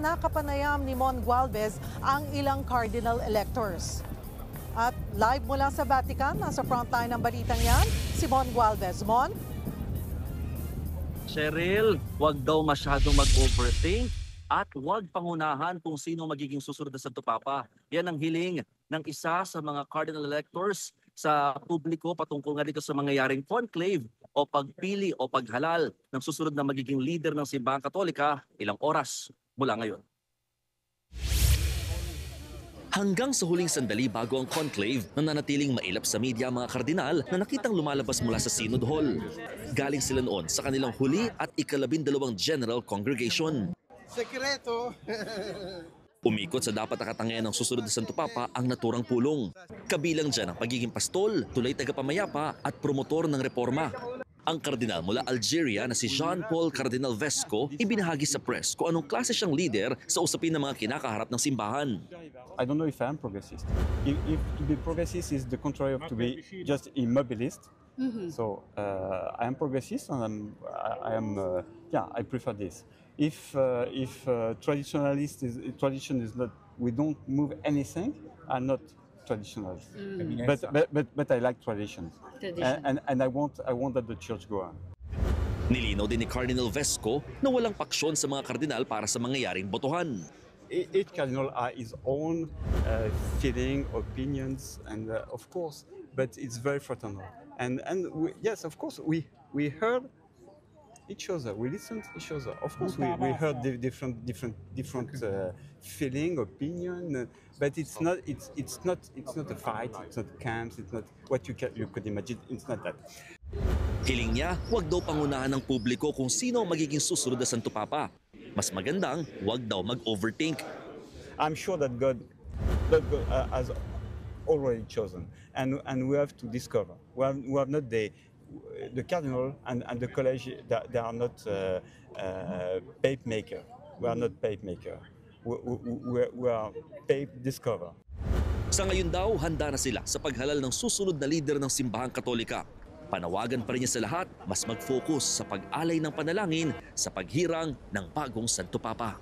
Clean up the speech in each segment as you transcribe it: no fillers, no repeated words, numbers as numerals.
nakapanayam ni Mon Gualvez ang ilang cardinal electors. At live mula sa Vatican, nasa frontline ng balitang yan, si Mon Gualvez. Mon? Cheryl, wag daw masyadong mag-overthink at wag pangunahan kung sino magiging susunod na Santo Papa. Yan ang hiling ng isa sa mga cardinal electors sa publiko patungkol nga dito sa mangyayaring conclave o pagpili o paghalal ng susunod na magiging leader ng Simbahang Katolika ilang oras mula ngayon. Hanggang sa huling sandali bago ang conclave, nananatiling mailap sa media ang mga kardinal na nakitang lumalabas mula sa Synod Hall. Galing sila noon sa kanilang huli at ika-12 General Congregation. Sekreto! Umikot sa dapat nakatangayan ng susunod na Santo Papa ang naturang pulong. Kabilang dyan ang pagiging pastol, tulay tagapamayapa at promotor ng reforma. Ang kardinal mula Algeria na si Jean-Paul Cardinal Vesco ibinahagi sa press kung anong klase siyang leader sa usapin ng mga kinakaharap ng simbahan. I don't know if I'm progressist. If to be progressist is the contrary of to be just immobilist. So I am progressist and I prefer this. If tradition is not, we don't move anything, I'm not traditionalist. But I like traditions. And I want that the church go on. Nilinaw din ni Cardinal Vesco na walang paksyon sa mga kardinal para sa mangyayaring botohan. Each cardinal has his own feeling, opinions, and of course, but it's very fraternal. And yes, of course, we heard each other. We listened to each other. Of course, we heard the different feeling, opinion, but it's not a fight. It's not camps. It's not what you could imagine. It's not that. Hiling niya, wag daw pangunahan ng publiko kung sino magiging susunod na Santo Papa. Mas magandang, wag daw mag-overthink. I'm sure that God has already chosen, and we have to discover. We have not the cardinal and the college. They are not pape maker. We are not pape maker. We are pape discover. Sa ngayon daw, handa na sila sa paghalal ng susunod na leader ng Simbahang Katolika. Panawagan pa rin niya sa lahat, mas mag-focus sa pag-alay ng panalangin sa paghirang ng bagong Santo Papa.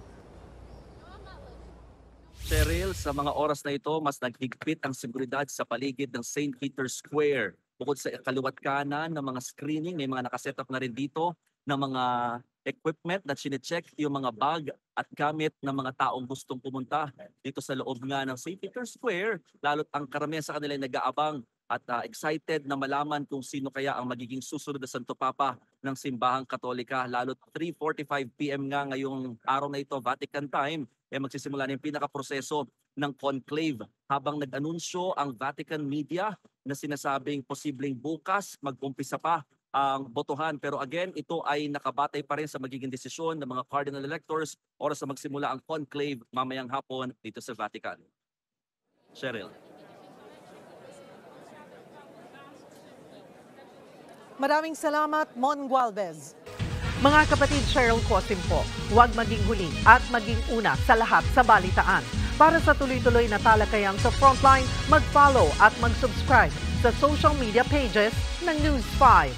Cheryl, sa mga oras na ito, mas naghigpit ang seguridad sa paligid ng St. Peter's Square. Bukod sa kaliwat kanan ng mga screening, may mga nakasetup na rin dito ng mga equipment na chinecheck yung mga bag at gamit ng mga taong gustong pumunta dito sa loob nga ng St. Peter's Square. Lalo't ang karamihan sa kanila ay nag-aabang at excited na malaman kung sino kaya ang magiging susunod na Santo Papa ng Simbahang Katolika. Lalo't 3:45 PM nga ngayong araw na ito, Vatican time, magsisimula na yung pinakaproseso ng conclave. Habang nag-anunsyo ang Vatican media na sinasabing posibleng bukas mag-umpisa pa ang botohan. Pero again, ito ay nakabatay pa rin sa magiging desisyon ng mga cardinal electors oras sa magsimula ang conclave mamayang hapon dito sa Vatican. Cheryl. Maraming salamat, Mon Gualvez. Mga kapatid, Cheryl Cosim po, huwag maging huli at maging una sa lahat sa balitaan. Para sa tuloy-tuloy na talakayan sa Frontline, mag-follow at mag-subscribe sa social media pages ng News 5.